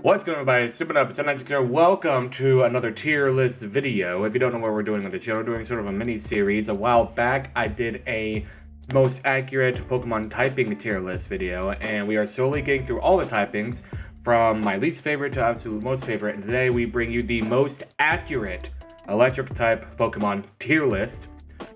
What's going on, everybody? Super episode 96 here. Welcome to another tier list video. If you don't know what we're doing on the channel, we're doing sort of a mini series. A while back, I did a most accurate Pokemon typing tier list video, and we are slowly getting through all the typings from my least favorite to absolute most favorite. And today, we bring you the most accurate electric type Pokemon tier list.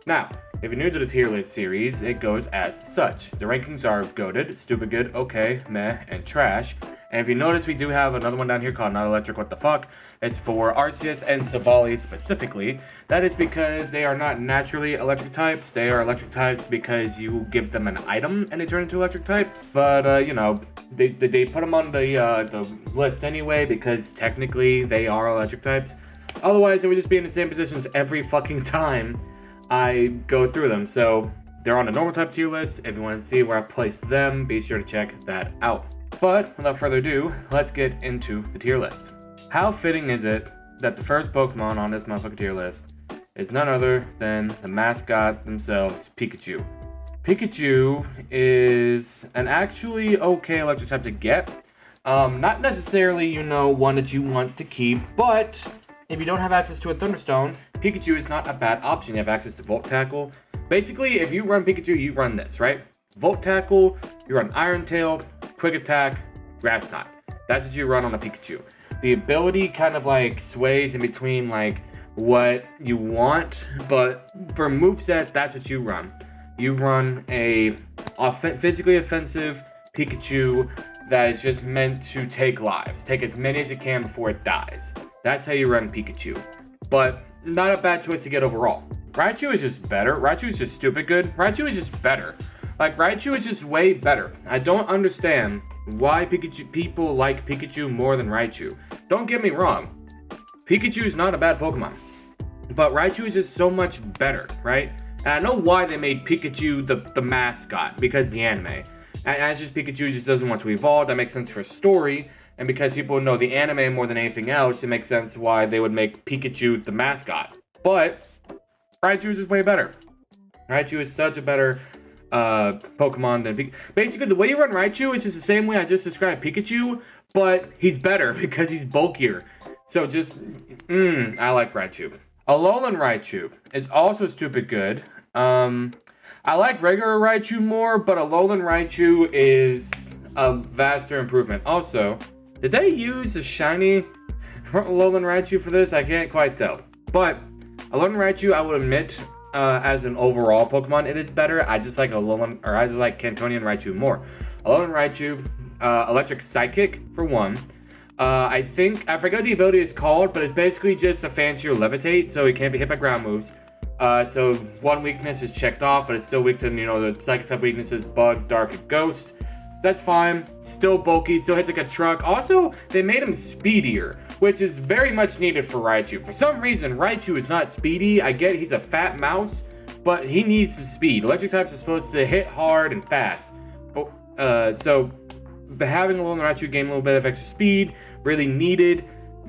Now, if you're new to the tier list series, it goes as such. The rankings are goated, stupid good, okay, meh, and trash. And if you notice, we do have another one down here called Not Electric What the Fuck. It's for Arceus and Savali specifically. That is because they are not naturally electric types. They are electric types because you give them an item and they turn into electric types. But, you know, they put them on the list anyway because technically they are electric types. Otherwise, they would just be in the same positions every fucking time I go through them. So they're on the normal type tier list. If you want to see where I place them, be sure to check that out. But without further ado, let's get into the tier list. How fitting is it that the first Pokemon on this motherfucking tier list is none other than the mascot themselves, Pikachu. Pikachu is an actually okay electric type to get. Not necessarily, you know, one that you want to keep, but if you don't have access to a Thunderstone, Pikachu is not a bad option. You have access to Volt Tackle. Basically, if you run Pikachu, you run this, right? Volt Tackle, you run Iron Tail, Quick Attack, Grass Knot. That's what you run on a Pikachu. The ability kind of like sways in between like what you want, but for moveset, that's what you run. You run a physically offensive Pikachu that is just meant to take lives. Take as many as it can before it dies. That's how you run Pikachu. But not a bad choice to get overall. Raichu is just better. Raichu is just stupid good. Raichu is just better. Like, Raichu is just way better. I don't understand why people like Pikachu more than Raichu. Don't get me wrong. Pikachu is not a bad Pokemon. But Raichu is just so much better, right? And I know why they made Pikachu the mascot, because of the anime. And as just Pikachu just doesn't want to evolve, that makes sense for story. And because people know the anime more than anything else, it makes sense why they would make Pikachu the mascot. But Raichu is just way better. Raichu is such a better Pokemon than Pikachu. Basically, the way you run Raichu is just the same way I just described Pikachu, but he's better because he's bulkier. So just, I like Raichu. Alolan Raichu is also stupid good. I like regular Raichu more, but Alolan Raichu is a vaster improvement. Also, did they use a shiny Alolan Raichu for this? I can't quite tell. But Alolan Raichu, I would admit, as an overall Pokemon, it is better. I just like I just like Cantonian Raichu more. Alolan Raichu, Electric Psychic for one. I forget what the ability is called, but it's basically just a fancier Levitate, so it can't be hit by ground moves. So one weakness is checked off, but it's still weak to, you know, the Psychic type weaknesses, Bug, Dark, and Ghost. That's fine. Still bulky, still hits like a truck. Also, they made him speedier, which is very much needed for Raichu. For some reason, Raichu is not speedy. I get he's a fat mouse, but he needs some speed. Electric types are supposed to hit hard and fast. So having a little Raichu gain a little bit of extra speed, really needed.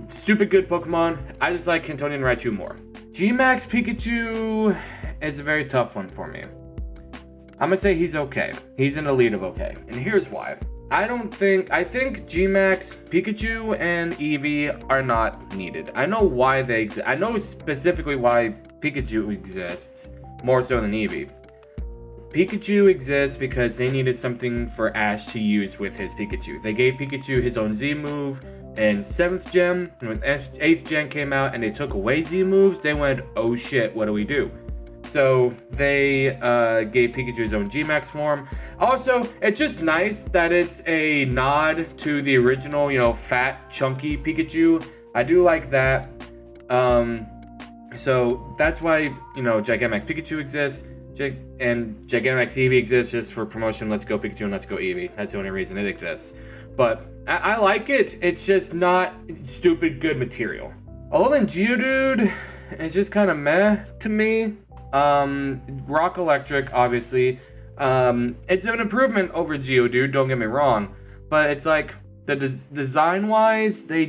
Stupid good Pokemon. I just like Cantonian Raichu more. G-Max Pikachu is a very tough one for me. I'm gonna say he's okay. He's an elite of okay. And here's why. I think G-Max, Pikachu, and Eevee are not needed. I know why they exist. I know specifically why Pikachu exists, more so than Eevee. Pikachu exists because they needed something for Ash to use with his Pikachu. They gave Pikachu his own Z move in 7th gen. When 8th gen came out and they took away Z moves, they went, oh shit, what do we do? So they gave Pikachu his own G-Max form. Also, it's just nice that it's a nod to the original, you know, fat, chunky Pikachu. I do like that. So that's why, you know, Gigantamax Pikachu exists. And Gigantamax Eevee exists just for promotion. Let's go Pikachu and let's go Eevee. That's the only reason it exists. But I like it. It's just not stupid good material. Alolan Geodude is just kind of meh to me. Rock Electric, obviously. It's an improvement over Geodude, don't get me wrong. But it's like, the design-wise, they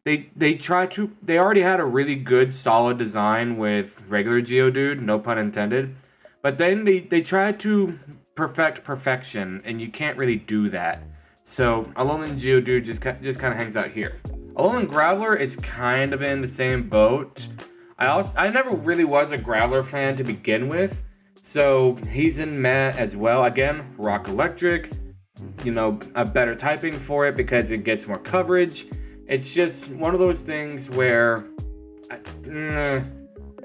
already had a really good, solid design with regular Geodude, no pun intended. But then they tried to perfection, and you can't really do that. So Alolan Geodude just kind of hangs out here. Alolan Graveler is kind of in the same boat. I never really was a Graveler fan to begin with, so he's in meh as well. Again, Rock Electric, you know, a better typing for it because it gets more coverage. It's just one of those things where,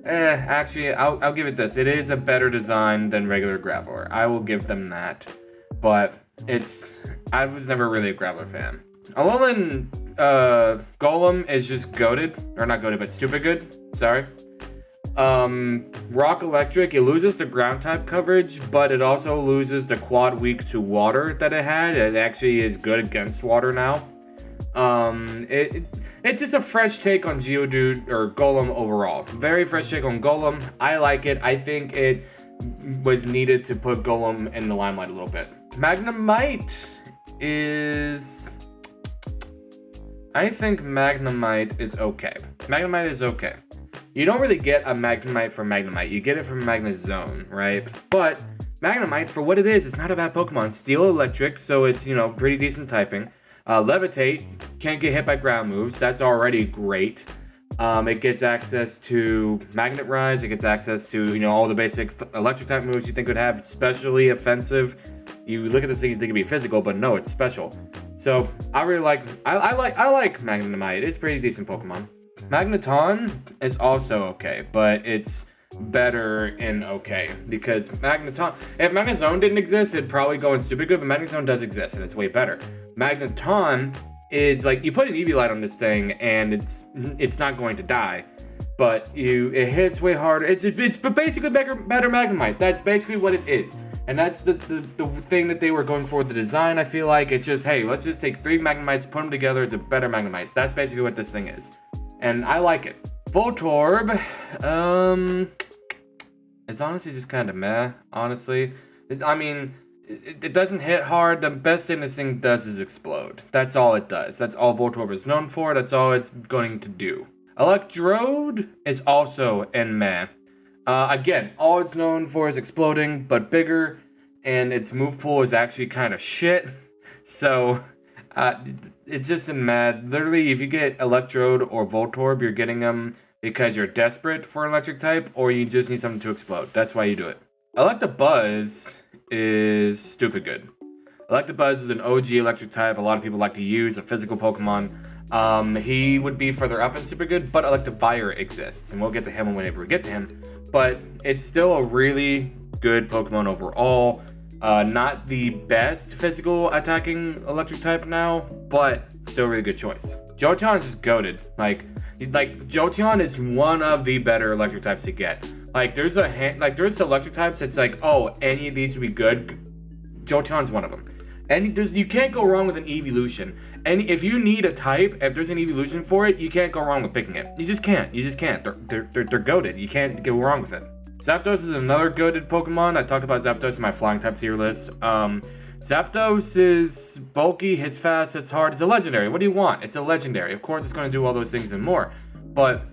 actually, I'll give it this. It is a better design than regular Graveler. I will give them that, but I was never really a Graveler fan. Alolan Golem is just goated, or not goated, but stupid good. Sorry. Rock Electric, it loses the ground type coverage, but it also loses the quad weak to water that it had. It actually is good against water now. It's just a fresh take on Geodude or Golem overall. Very fresh take on Golem. I like it. I think it was needed to put Golem in the limelight a little bit. Magnemite is... I think Magnemite is okay. Magnemite is okay. You don't really get a Magnemite from Magnemite. You get it from Magnezone, right? But Magnemite, for what it is, it's not a bad Pokemon. Steel Electric, so it's, you know, pretty decent typing. Levitate, can't get hit by ground moves. That's already great. It gets access to Magnet Rise. It gets access to, you know, all the basic electric type moves you think would have, especially offensive. You look at this thing, you think it'd be physical, but no, it's special. So I really like, I like Magnemite. It's a pretty decent Pokemon. Magneton is also okay, but it's better in okay because Magneton, if Magnezone didn't exist, it'd probably go in stupid good, but Magnezone does exist and it's way better. Magneton is like, you put an EV light on this thing and it's not going to die, but it hits way harder. It's basically better Magnemite. That's basically what it is. And that's the thing that they were going for with the design. I feel like it's just, hey, let's just take 3 Magnemites, put them together, it's a better Magnemite. That's basically what this thing is. And I like it. Voltorb, it's honestly just kind of meh, honestly. It doesn't hit hard. The best thing this thing does is explode. That's all it does. That's all Voltorb is known for. That's all it's going to do. Electrode is also in meh. Again, all it's known for is exploding, but bigger, and its move pool is actually kind of shit. So, it's just in meh. Literally, if you get Electrode or Voltorb, you're getting them because you're desperate for an electric type, or you just need something to explode. That's why you do it. Electabuzz is stupid good. Electabuzz is an OG electric type. A lot of people like to use a physical Pokemon. He would be further up in super good, but Electivire exists, and we'll get to him whenever we get to him. But it's still a really good Pokemon overall. Not the best physical attacking electric type now, but still a really good choice. Jolteon is just goated. Like Jolteon is one of the better electric types to get. Like there's electric types that's like, oh, any of these would be good. Jolteon's one of them. And you can't go wrong with an evolution. And if you need a type, if there's an evolution for it, you can't go wrong with picking it. You just can't. They're goated. You can't go wrong with it. Zapdos is another goated Pokemon. I talked about Zapdos in my flying type tier list. Zapdos is bulky, hits fast, hits hard. It's a legendary. What do you want? It's a legendary. Of course, it's going to do all those things and more. But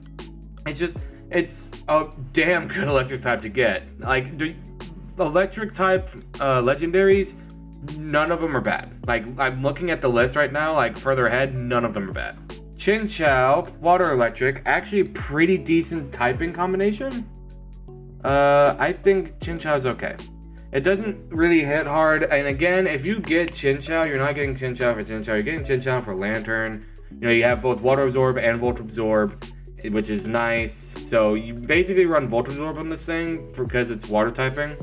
it's a damn good electric type to get. Like, the electric type legendaries, none of them are bad. Like, I'm looking at the list right now, like further ahead, none of them are bad. Chinchou, water electric, actually pretty decent typing combination. I think Chinchou is okay. It doesn't really hit hard, and again, if you get Chinchou, you're not getting Chinchou for Chinchou, you're getting Chinchou for Lantern. You know, you have both Water Absorb and Volt Absorb, which is nice. So you basically run Volt Absorb on this thing because it's water typing.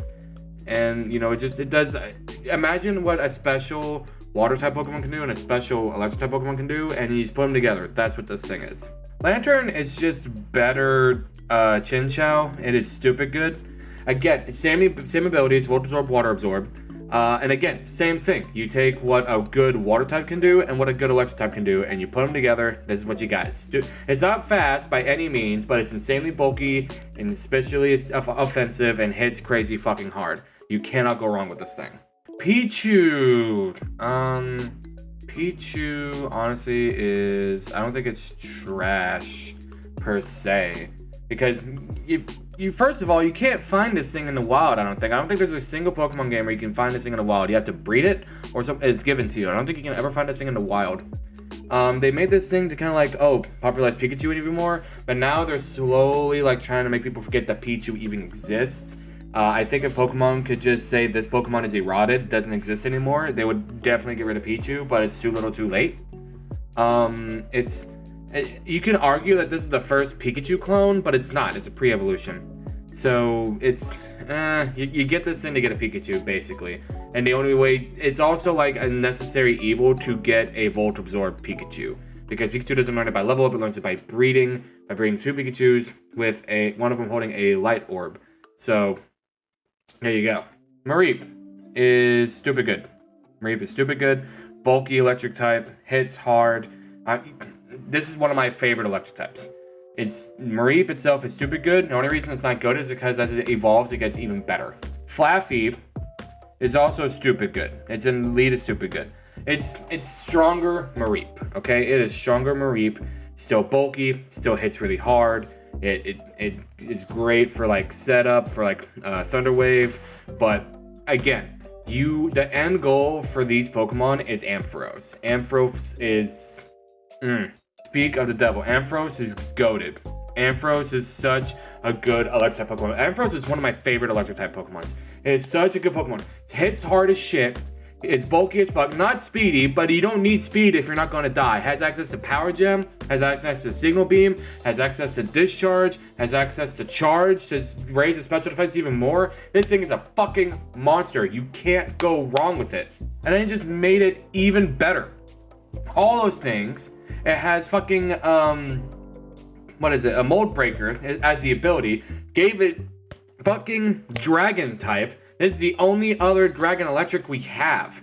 And, you know, it does, imagine what a special water type Pokemon can do and a special electric type Pokemon can do, and you just put them together. That's what this thing is. Lantern is just better Chinchou. It is stupid good. Again, same abilities, Volt Absorb, Water Absorb. And again, same thing. You take what a good water type can do and what a good electric type can do, and you put them together. This is what you guys do. It's not fast by any means, but it's insanely bulky and especially offensive and hits crazy fucking hard. You cannot go wrong with this thing. Pichu. Pichu honestly is, I don't think it's trash per se, because first of all, you can't find this thing in the wild, I don't think. I don't think there's a single Pokemon game where you can find this thing in the wild. You have to breed it, or it's given to you. I don't think you can ever find this thing in the wild. They made this thing to kind of like, popularize Pikachu even more, but now they're slowly like trying to make people forget that Pichu even exists. I think if Pokemon could just say this Pokemon is eroded, doesn't exist anymore, they would definitely get rid of Pichu, but it's too little too late. You can argue that this is the first Pikachu clone, but it's not. It's a pre-evolution. So it's, you get this thing to get a Pikachu, basically. And the only way, it's also like a necessary evil to get a Volt Absorb Pikachu. Because Pikachu doesn't learn it by level up, it learns it by breeding two Pikachus with one of them holding a light orb. So, there you go. Mareep is stupid good. Mareep is stupid good. Bulky electric type, hits hard. This is one of my favorite electric types. Mareep itself is stupid good. The only reason it's not good is because as it evolves, it gets even better. Flaffy is also stupid good. It's in the lead of stupid good. It's stronger Mareep, okay? It is stronger Mareep. Still bulky, still hits really hard. It is great for like setup, for like Thunder Wave. But again, the end goal for these Pokemon is Ampharos. Ampharos is... Speak of the devil. Ampharos is goated. Ampharos is such a good electric type Pokemon. Ampharos is one of my favorite electric type Pokemons. It is such a good Pokemon. It hits hard as shit. It's bulky as fuck. Not speedy, but you don't need speed if you're not going to die. Has access to Power Gem, has access to Signal Beam, has access to Discharge, has access to Charge to raise its special defense even more. This thing is a fucking monster. You can't go wrong with it. And then it just made it even better. All those things. It has fucking, a Mold Breaker as the ability. Gave it fucking Dragon type. This is the only other Dragon Electric we have.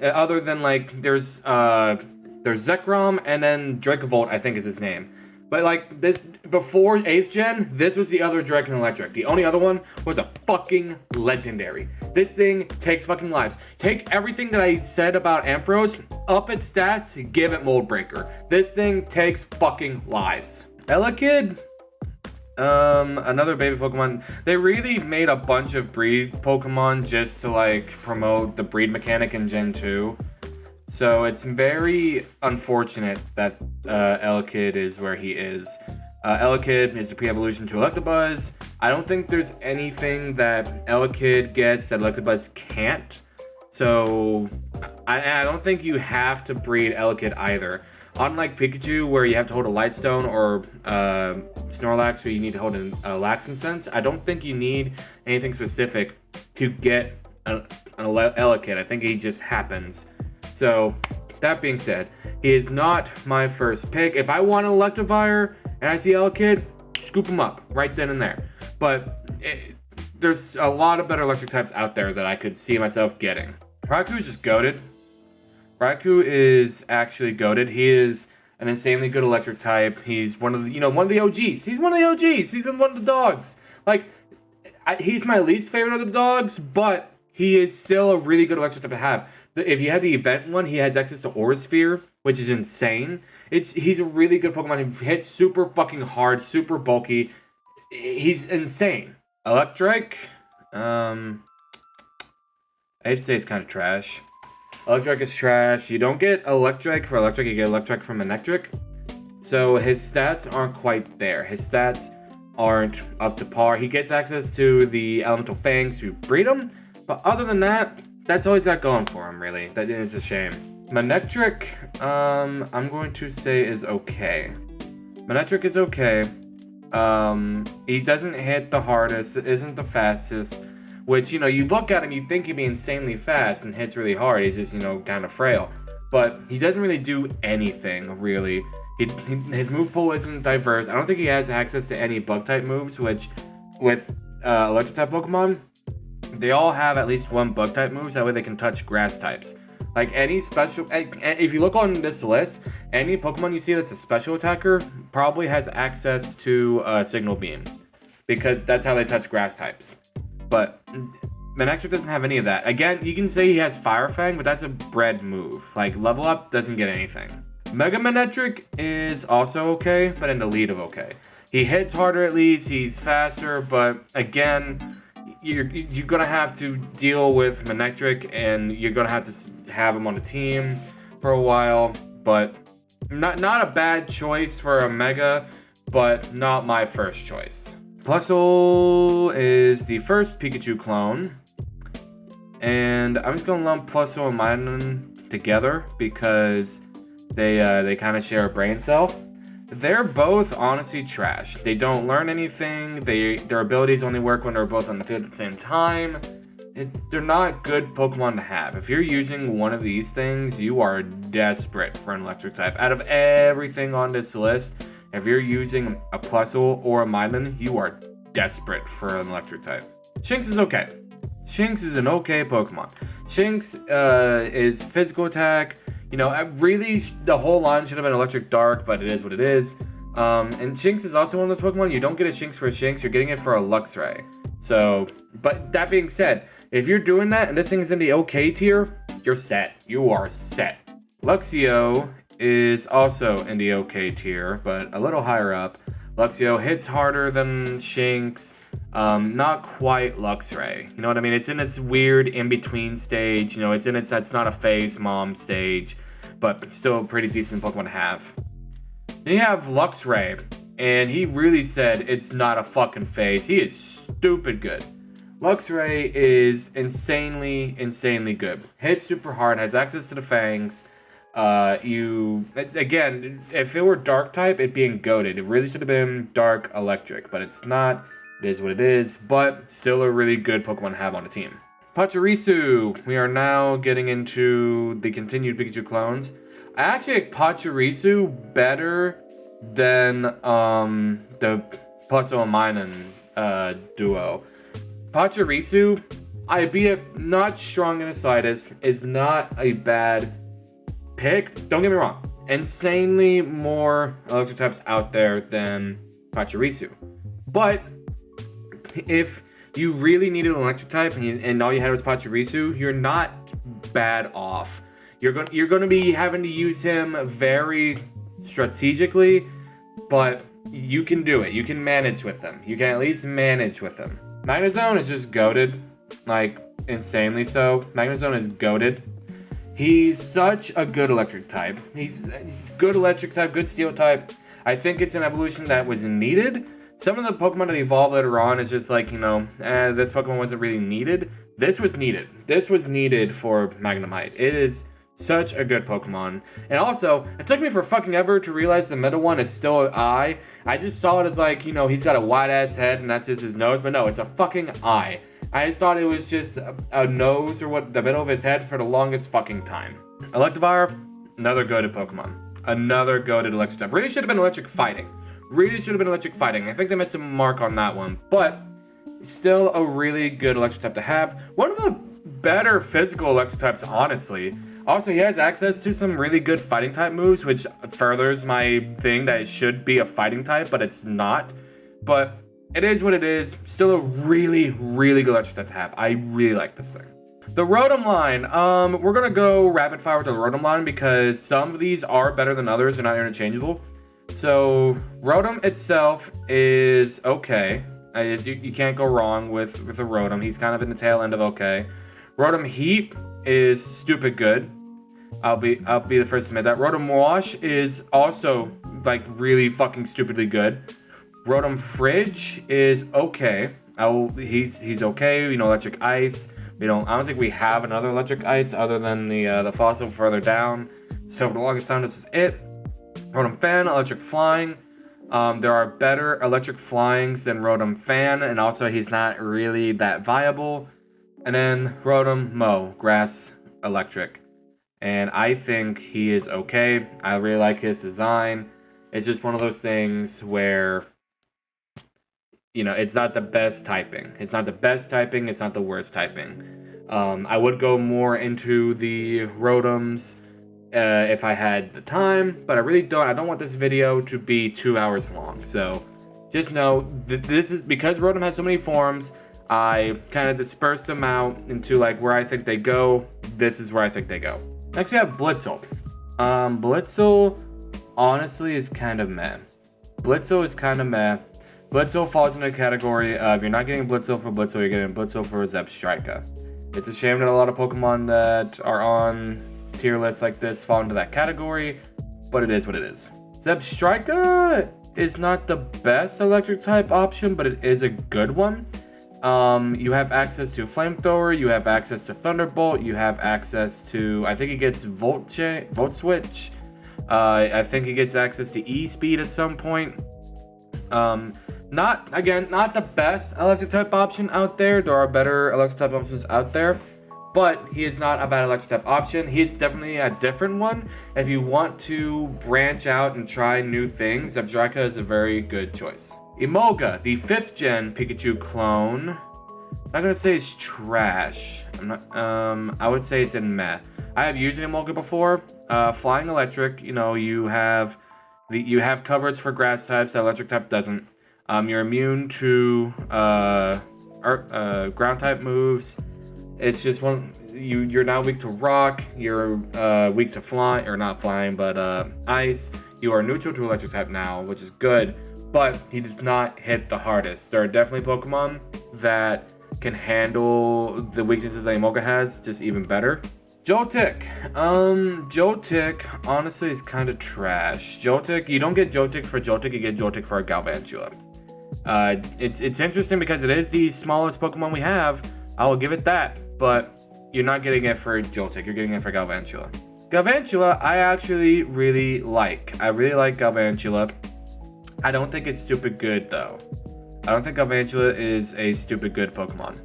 Other than, like, there's Zekrom and then Dracavolt, I think is his name. But, like, this, before 8th Gen, this was the other Dragon Electric. The only other one was a fucking Legendary. This thing takes fucking lives. Take everything that I said about Ampharos, up its stats, give it Mold Breaker. This thing takes fucking lives. Ellicott, another baby Pokemon. They really made a bunch of breed Pokemon just to, like, promote the breed mechanic in Gen 2. So it's very unfortunate that Ellicott is where he is. Ellicott is the pre-evolution to Electabuzz. I don't think there's anything that Ellicott gets that Electabuzz can't. So I don't think you have to breed Ellicott either. Unlike Pikachu, where you have to hold a Lightstone, or Snorlax, where you need to hold a Laxing Sense, I don't think you need anything specific to get an Ellicott. I think he just happens. So, that being said, he is not my first pick. If I want an Electivire and I see Ellicott, scoop him up right then and there. But there's a lot of better electric types out there that I could see myself getting. Raku is just goated. Raku is actually goated. He is an insanely good electric type. He's one of the OGs. He's one of the OGs. He's one of the dogs. Like, he's my least favorite of the dogs, but he is still a really good electric type to have. If you have the event one, he has access to Aura Sphere, which is insane. He's a really good Pokemon. He hits super fucking hard, super bulky. He's insane. Electric, I'd say it's kind of trash. Electric is trash. You don't get Electric for Electric, you get Electric from Monectric. So his stats aren't quite there. His stats aren't up to par. He gets access to the Elemental Fangs to breed him, but other than that, that's all he's got going for him, really. That is a shame. Monectric, I'm going to say is okay. Monectric is okay. He doesn't hit the hardest, isn't the fastest, which, you look at him, you think he'd be insanely fast and hits really hard. He's just, kind of frail. But he doesn't really do anything, really. His move pool isn't diverse. I don't think he has access to any bug-type moves, which, with electric-type Pokemon, they all have at least one bug-type moves. That way they can touch grass types. Like, any special... If you look on this list, any Pokemon you see that's a special attacker probably has access to Signal Beam. Because that's how they touch grass types. But Monectric doesn't have any of that. Again, you can say he has Fire Fang, but that's a bred move. Like, level up doesn't get anything. Mega Monectric is also okay, but in the lead of okay. He hits harder at least, he's faster, but again, you're gonna have to deal with Monectric, and you're gonna have to have him on the team for a while. But not a bad choice for a Mega, but not my first choice. Blitzel is the first Pikachu clone, and I'm just gonna lump Blitzel and Magneton together because they kind of share a brain cell. They're both honestly trash. They don't learn anything. Their abilities only work when they're both on the field at the same time. They're not good Pokemon to have. If you're using one of these things, you are desperate for an electric type. Out of everything on this list, if you're using a Blitzel or a Magneton, you are desperate for an electric type. Shinx is okay. Shinx is an okay Pokemon. Shinx is physical attack. You know, really, the whole line should have been Electric Dark, but it is what it is. And Shinx is also one of those Pokemon, you don't get a Shinx for a Shinx, you're getting it for a Luxray. So, but that being said, if you're doing that and this thing's in the okay tier, you're set. You are set. Luxio is also in the okay tier, but a little higher up. Luxio hits harder than Shinx. Not quite Luxray. You know what I mean? It's in its weird in-between stage. You know, it's in its that's not a phase mom stage, but still a pretty decent Pokemon to have. Then you have Luxray, and he really said it's not a fucking phase. He is stupid good. Luxray is insanely good. Hits super hard, has access to the fangs. Again, if it were Dark type, it'd be goated. It really should have been Dark Electric, but it's not. It is what it is, but still a really good Pokemon to have on the team. Pachirisu. We are now getting into the continued Pikachu clones. I actually like Pachirisu better than the Blitzel and Magneton duo. Pachirisu, albeit not strong in Ascites, is not a bad pick. Don't get me wrong. Insanely more electric types out there than Pachirisu. But if you really needed an electric type and all you had was Pachirisu, you're not bad off. You're going to be having to use him very strategically, but you can do it. You can manage with him. You can at least manage with him. Magneton is just goated, like insanely so. Magneton is goated. He's such a good electric type. He's good electric type, good steel type. I think it's an evolution that was needed. Some of the Pokemon that evolved later on is just like, you know, this Pokemon wasn't really needed. This was needed. This was needed for Magnemite. It is such a good Pokemon. And also, it took me for fucking ever to realize the middle one is still an eye. I just saw it as like, you know, he's got a wide-ass head and that's just his nose. But no, it's a fucking eye. I just thought it was just a nose or what, the middle of his head for the longest fucking time. Electivire, another goated Pokemon. Another goated electric type. Really should have been electric fighting. Really should have been electric fighting. I think they missed a mark on that one, but still a really good electric type to have. One of the better physical electric types, honestly. Also, he has access to some really good fighting type moves, which furthers my thing that it should be a fighting type, but it's not. But it is what it is. Still a really good electric type to have. I really like this thing. The Rotom Line. We're going to go rapid fire with the Rotom Line because some of these are better than others. They're not interchangeable. So, Rotom itself is okay. You can't go wrong with a Rotom. He's kind of in the tail end of okay. Rotom Heat is stupid good. I'll be the first to admit that. Rotom Wash is also like really fucking stupidly good. Rotom Fridge is okay. He's okay. You know, Electric Ice. I don't think we have another Electric Ice other than the fossil further down. So for the longest time, this is it. Rotom Fan, Electric Flying. There are better Electric Flyings than Rotom Fan, and also he's not really that viable. And then Rotom Mow, Grass Electric. And I think he is okay. I really like his design. It's just one of those things where, you know, it's not the best typing. It's not the best typing. It's not the worst typing. I would go more into the Rotoms if I had the time, but I really don't. I don't want this video to be 2 hours long. So just know that this is because Rotom has so many forms. I kind of dispersed them out into like where I think they go. This is where I think they go. Next we have Blitzel. Blitzel, honestly, is kind of meh. Blitzel is kind of meh. Blitzel falls into the category of you're not getting Blitzel for Blitzel, you're getting Blitzel for Zebstrika. It's a shame that a lot of Pokemon that are on tier lists like this fall into that category, but it is what it is. Zebstrika is not the best electric type option, but it is a good one. You have access to Flamethrower, you have access to Thunderbolt, you have access to, I think he gets Volt Switch. I think he gets access to E-Speed at some point. Not the best electric type option out there. There are better electric type options out there, but he is not a bad electric type option. He's definitely a different one. If you want to branch out and try new things, Zebstrika is a very good choice. Imoga, the 5th gen Pikachu clone. I'm not gonna say it's trash. I would say it's in meh. I have used Imoga before. Flying electric, you have coverage for grass types that electric type doesn't. You're immune to ground type moves. It's just you're now weak to rock. You're weak to flying, or not flying, but ice. You are neutral to electric type now, which is good. But he does not hit the hardest. There are definitely Pokemon that can handle the weaknesses that Imoga has just even better. Joltik. Joltik honestly is kind of trash. Joltik, you don't get Joltik for Joltik, you get Joltik for a Galvantula. It's interesting because it is the smallest Pokemon we have. I will give it that, but you're not getting it for Joltik, you're getting it for Galvantula. Galvantula, I actually really like. I really like Galvantula. I don't think it's stupid good though. I don't think Galvantula is a stupid good Pokemon.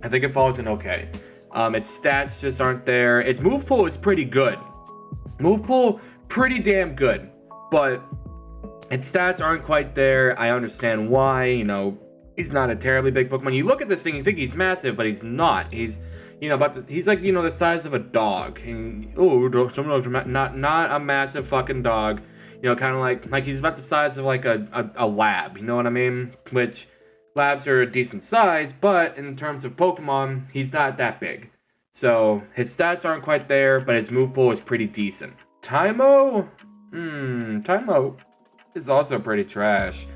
I think it falls in okay. Its stats just aren't there. Its move pool is pretty good. Move pool, pretty damn good. But its stats aren't quite there. I understand why. He's not a terribly big Pokemon. You look at this thing, you think he's massive, but he's not. He's, he's like, the size of a dog. And, not a massive fucking dog. Kind of like he's about the size of like a lab. You know what I mean? Which labs are a decent size, but in terms of Pokemon, he's not that big. So his stats aren't quite there, but his move pool is pretty decent. Tymo? Tymo is also pretty trash.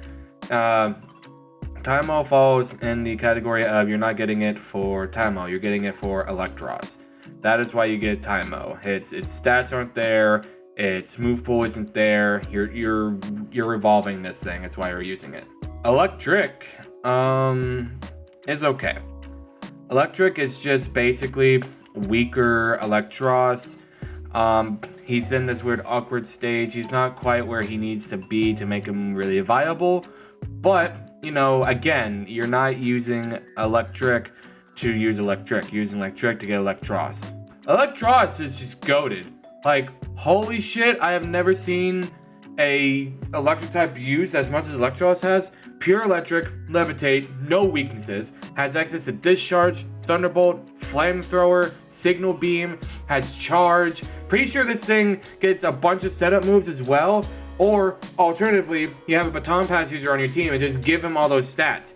Tymo falls in the category of you're not getting it for Tymo, you're getting it for Electros. That is why you get Tymo. Its stats aren't there. Its move pool isn't there. You're evolving this thing. That's why you're using it. Electric is okay. Electric is just basically weaker Electros. He's in this weird awkward stage. He's not quite where he needs to be to make him really viable. But, again, you're not using Electric to use Electric. You're using Electric to get Electros. Electros is just goated. Like, holy shit, I have never seen a electric type used as much as Electros has. Pure electric, levitate, no weaknesses, has access to discharge, thunderbolt, flamethrower, signal beam, has charge. Pretty sure this thing gets a bunch of setup moves as well. Or alternatively, you have a baton pass user on your team and just give him all those stats.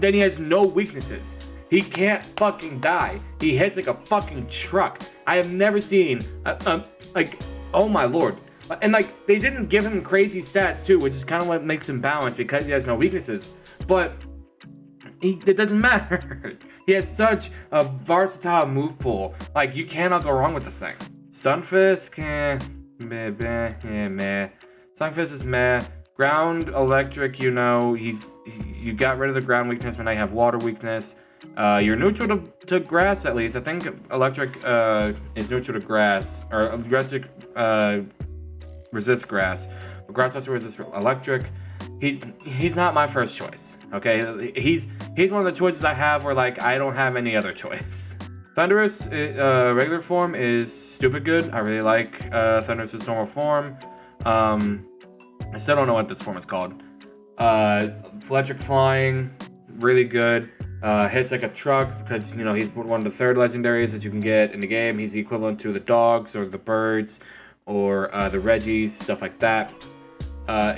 Then he has no weaknesses. He can't fucking die. He hits like a fucking truck. I have never seen, oh my lord. And they didn't give him crazy stats too, which is kind of what makes him balanced because he has no weaknesses. But it doesn't matter. He has such a versatile move pool. You cannot go wrong with this thing. Stunfisk, meh. Stunfisk is meh. Ground, electric, you got rid of the ground weakness, but now you have water weakness. You're neutral to grass at least. I think electric is neutral to grass, or electric resists grass. But grass also resists electric. He's not my first choice. Okay, he's one of the choices I have where I don't have any other choice. Thunderous regular form is stupid good. I really like Thunderous's normal form. I still don't know what this form is called. Electric flying, really good. Hits like a truck because he's one of the third legendaries that you can get in the game. He's the equivalent to the dogs or the birds or the Reggies, stuff like that.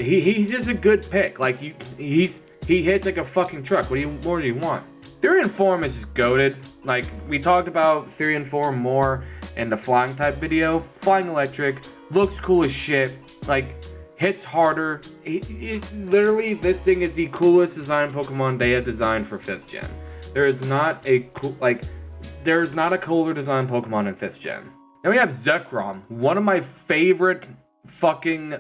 He's just a good pick. He hits like a fucking truck. What more do you want? Therian form is just goated. We talked about Therian form more in the flying type video. Flying electric, looks cool as shit, like hits harder. Literally, this thing is the coolest design Pokemon they have designed for 5th gen. There's not a cooler design Pokemon in 5th gen. Then we have Zekrom, one of my favorite fucking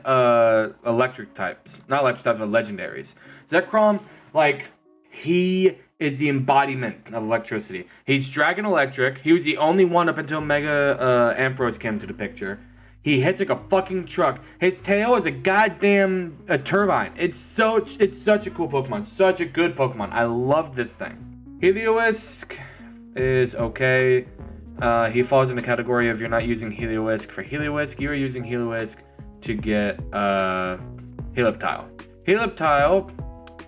electric types. Not electric types, but legendaries. Zekrom, like, he is the embodiment of electricity. He's Dragon Electric. He was the only one up until Mega Ampharos came to the picture. He hits like a fucking truck. His tail is a goddamn turbine. It's such a cool Pokemon. Such a good Pokemon. I love this thing. Helioisk is okay. He falls in the category of you're not using Helioisk for Helioisk. You're using Helioisk to get Heliptile. Heliptile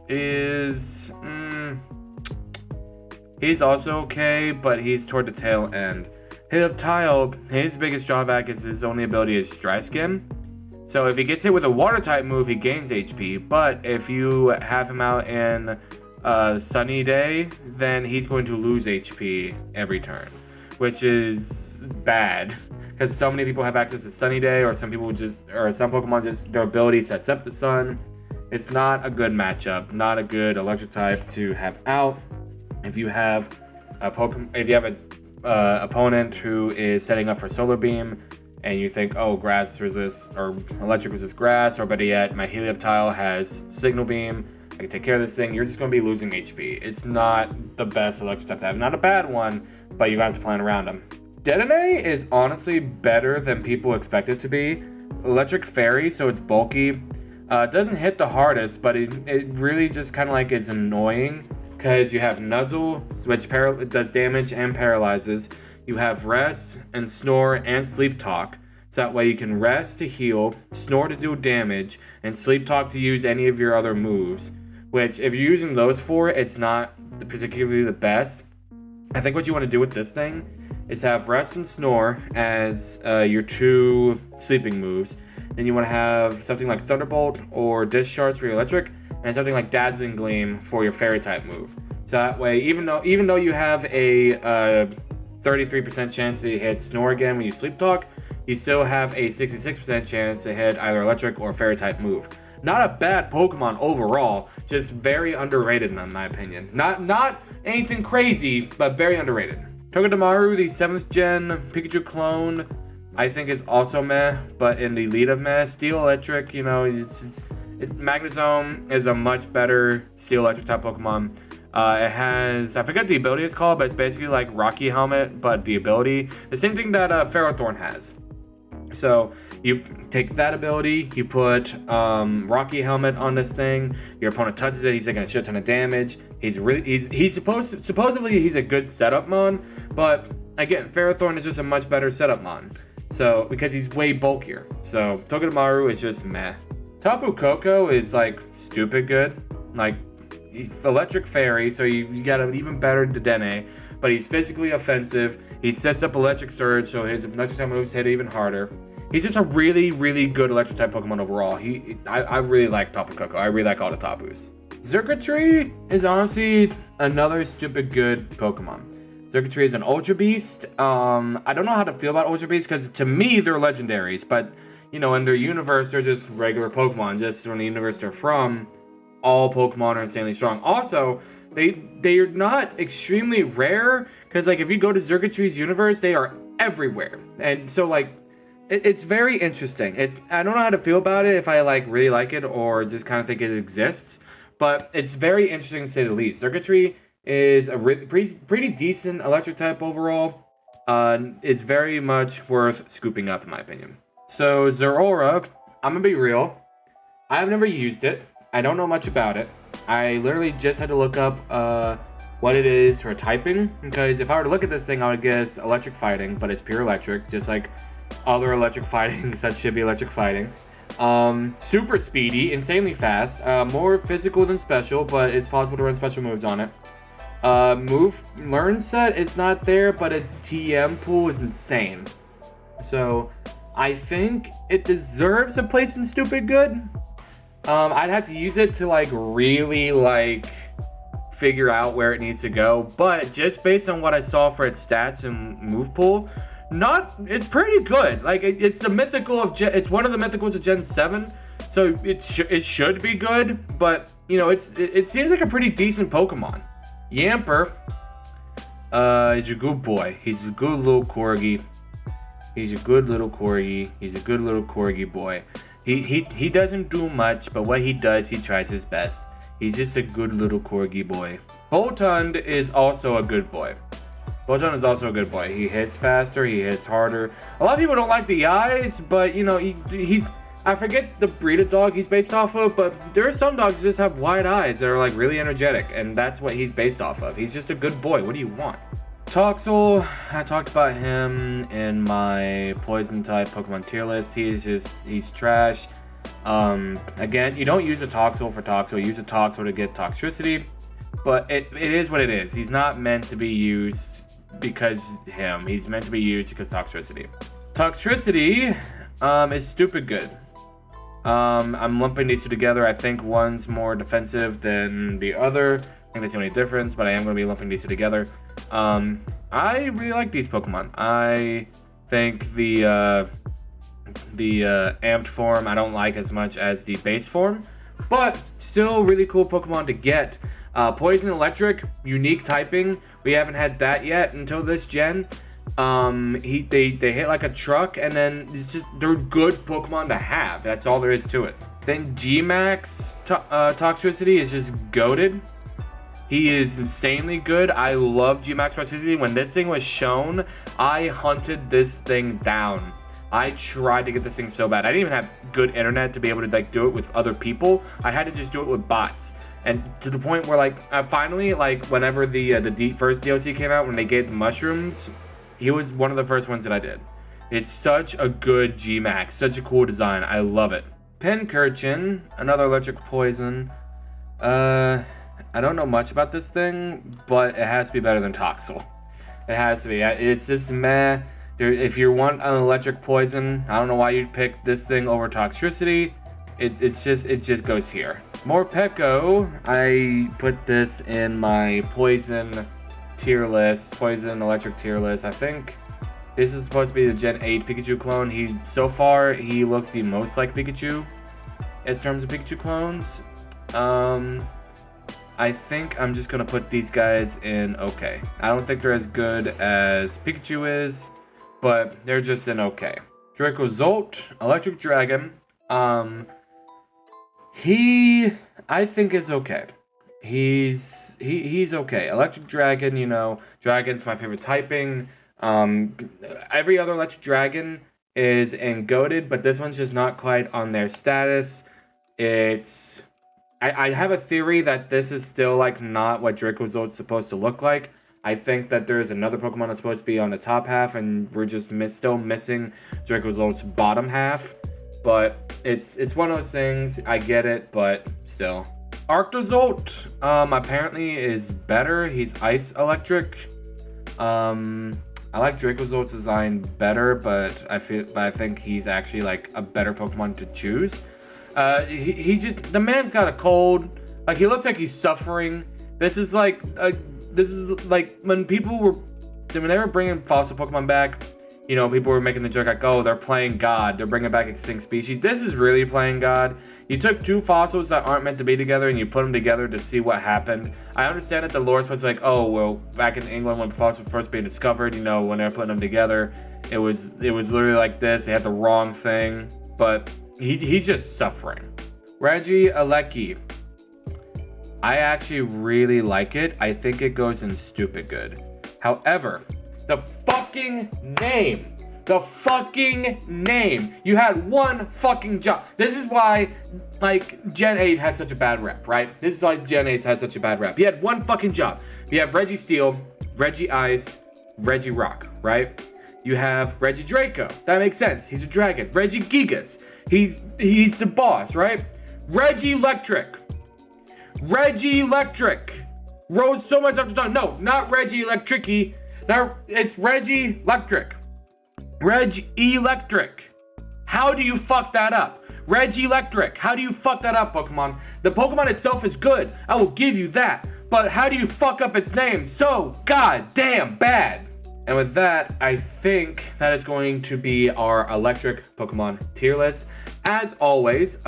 is he's also okay, but he's toward the tail end. Heliptile, his biggest drawback is his only ability is Dry Skin. So if he gets hit with a water type move, he gains HP. But if you have him out in Sunny Day, then he's going to lose HP every turn, which is bad because so many people have access to Sunny Day, or some Pokemon just their ability sets up the sun. It's not a good matchup, not a good electric type to have out. If you have a opponent who is setting up for Solar Beam, and you think, oh, grass resists or electric resists grass, or better yet, my Heliptile has Signal Beam, I can take care of this thing, you're just going to be losing HP. It's not the best electric type to have. Not a bad one, but you have to plan around them. Dedenne is honestly better than people expect it to be. Electric Fairy, so it's bulky. Doesn't hit the hardest, but it really just kind of like is annoying because you have Nuzzle, which does damage and paralyzes. You have Rest and Snore and Sleep Talk. So that way you can rest to heal, snore to do damage, and sleep talk to use any of your other moves. Which, if you're using those for it, it's not particularly the best. I think what you want to do with this thing is have Rest and Snore as your 2 sleeping moves. Then you want to have something like Thunderbolt or Discharge for your electric, and something like Dazzling Gleam for your fairy type move. So that way, even though you have a 33% chance to hit Snore again when you sleep talk, you still have a 66% chance to hit either electric or fairy type move. Not a bad Pokemon overall, just very underrated in my opinion. Not anything crazy, but very underrated. Togedemaru, the 7th gen Pikachu clone, I think is also meh, but in the lead of meh. Steel Electric, Magnezone is a much better Steel Electric type Pokemon. It has, I forget the ability it's called, but it's basically like Rocky Helmet, but the ability, the same thing that Ferrothorn has. So you take that ability, you put Rocky Helmet on this thing, your opponent touches it, he's taking a shit ton of damage. Supposedly he's a good setup mon, but again, Ferrothorn is just a much better setup mon. So, because he's way bulkier. So, Togedemaru is just meh. Tapu Koko is like stupid good. Like, he's Electric Fairy, so you got an even better Dedenne, but he's physically offensive. He sets up Electric Surge, so his electric type moves hit even harder. He's just a really, really good electric type Pokemon overall. I really like Tapu Koko. I really like all the Tapus. Circuitry is honestly another stupid good Pokemon. Circuitry is an Ultra Beast. I don't know how to feel about Ultra Beasts because to me they're legendaries, but in their universe they're just regular Pokemon. Just from the universe they're from, all Pokemon are insanely strong. Also, they're not extremely rare because like if you go to Circuitry's universe, they are everywhere, and so like it's very interesting. I don't know how to feel about it, if I like really like it or just kind of think it exists, but it's very interesting to say the least. Circuitry is a pretty decent electric type overall. It's very much worth scooping up in my opinion. So Zeraora, I'm gonna be real, I've never used it. I don't know much about it. I literally just had to look up what it is for typing, because if I were to look at this thing, I would guess electric fighting, but it's pure electric, just like other electric fightings that should be electric fighting. Super speedy, insanely fast, more physical than special, but it's possible to run special moves on it. Move learn set is not there, but its TM pool is insane. So I think it deserves a place in stupid good. I'd have to use it to like really like figure out where it needs to go, but just based on what I saw for its stats and move pool, it's pretty good. Like it's the mythical of it's one of the mythicals of Gen 7, so it should be good. But you know, it seems like a pretty decent Pokemon. Yamper, he's a good boy. He's a good little corgi. He's a good little corgi. He's a good little corgi boy. He doesn't do much, but what he does, he tries his best. He's just a good little corgi boy. Boltund is also a good boy. Boltund is also a good boy. He hits faster, he hits harder. A lot of people don't like the eyes, but you know, he's I forget the breed of dog he's based off of, but there are some dogs that just have wide eyes that are like really energetic, and that's what he's based off of. He's just a good boy. What do you want? Toxel, I talked about him in my poison type Pokemon tier list. He's trash. Again, you don't use a Toxel for Toxel, you use a Toxel to get Toxtricity, but it is what it is. He's not meant to be used because he's meant to be used because Toxtricity. Toxtricity is stupid good. I'm lumping these two together. I think one's more defensive than the other. I think that's the only difference, but I am going to be lumping these two together. I really like these Pokemon. I think the amped form I don't like as much as the base form, but still really cool Pokemon to get. Poison Electric, unique typing. We haven't had that yet until this gen. They hit like a truck, and then they're good Pokemon to have. That's all there is to it. Then G-Max Toxtricity is just goated. He is insanely good. I love G-Max Toxtricity. When this thing was shown, I hunted this thing down. I tried to get this thing so bad. I didn't even have good internet to be able to like do it with other people. I had to just do it with bots. And to the point where like finally, like whenever the first DLC came out, when they gave the mushrooms, he was one of the first ones that I did. It's such a good G-Max, such a cool design. I love it. Pincurchin, another electric poison. I don't know much about this thing, but it has to be better than Toxel. It has to be. It's just meh. If you want an electric poison, I don't know why you'd pick this thing over Toxtricity. It just goes here. Morpeko, I put this in my poison tier list, poison electric tier list. I think this is supposed to be the Gen 8 Pikachu clone. So far he looks the most like Pikachu in terms of Pikachu clones. I think I'm just gonna put these guys in okay. I don't think they're as good as Pikachu is, but they're just in okay. Dracozolt, Electric Dragon. I think is okay. He's okay. Electric Dragon, you know, Dragon's my favorite typing. Every other Electric Dragon is in goated, but this one's just not quite on their status. I have a theory that this is still like not what Dracozolt's supposed to look like. I think that there's another Pokemon that's supposed to be on the top half, and we're just still missing Dracozolt's bottom half. But it's one of those things. I get it, but still. Arctozolt apparently is better. He's Ice Electric. I like Dracozolt's design better, but I think he's actually like a better Pokemon to choose. The man's got a cold. Like he looks like he's suffering. This is like when they were bringing fossil Pokemon back. You know, people were making the joke like, oh, they're playing God. They're bringing back extinct species. This is really playing God. You took two fossils that aren't meant to be together and you put them together to see what happened. I understand that the lore is supposed to be like, oh, well, back in England when fossils were first being discovered, you know, when they were putting them together, it was literally like this. They had the wrong thing. But he's just suffering. Reggie Steele. I actually really like it. I think it goes in stupid good. However, the fucking name. You had one fucking job. This is why, like, Gen 8 has such a bad rep, right? This is why Gen 8 has such a bad rep. You had one fucking job. You have Reggie Steele, Reggie Ice, Reggie Rock, right? You have Reggie Draco. That makes sense. He's a dragon. Reggie Gigas. He's the boss, right? Reggie Electric. Rose so much after time. No, not Reggie Electricy. Now it's Reggie Electric. Electric. How do you fuck that up? Reggie Electric. How do you fuck that up, Pokemon? The Pokemon itself is good. I will give you that. But how do you fuck up its name so goddamn bad? And with that, I think that is going to be our electric Pokemon tier list. As always,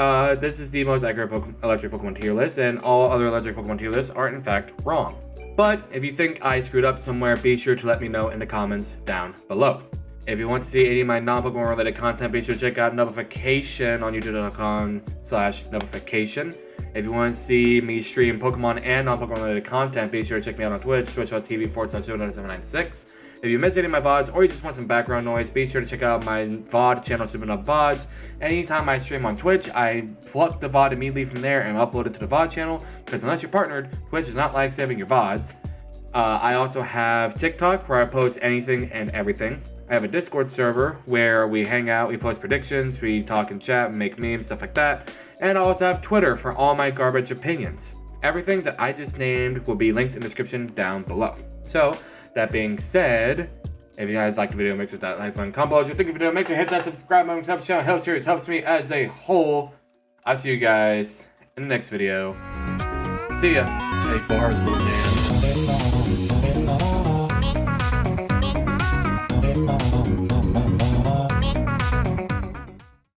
this is the most accurate electric Pokemon tier list, and all other electric Pokemon tier lists are in fact wrong. But if you think I screwed up somewhere, be sure to let me know in the comments down below. If you want to see any of my non-Pokemon related content, be sure to check out Notification on youtube.com/notification. If you want to see me stream Pokemon and non-Pokemon related content, be sure to check me out on Twitch, twitch.tv/09796. If you missed any of my VODs or you just want some background noise, be sure to check out my VOD channel, Stupid Enough VODs. Anytime I stream on Twitch, I pluck the VOD immediately from there and upload it to the VOD channel, because unless you're partnered, Twitch is not like saving your VODs. I also have TikTok, where I post anything and everything. I have a Discord server where we hang out, we post predictions, we talk and chat, make memes, stuff like that. And I also have Twitter for all my garbage opinions. Everything that I just named will be linked in the description down below. So, that being said, if you guys liked the video, make sure that like button combo. If you think of the video, make sure to hit that subscribe button. Helps channel, helps series, helps me as a whole. I'll see you guys in the next video. See ya. Take bars, little man.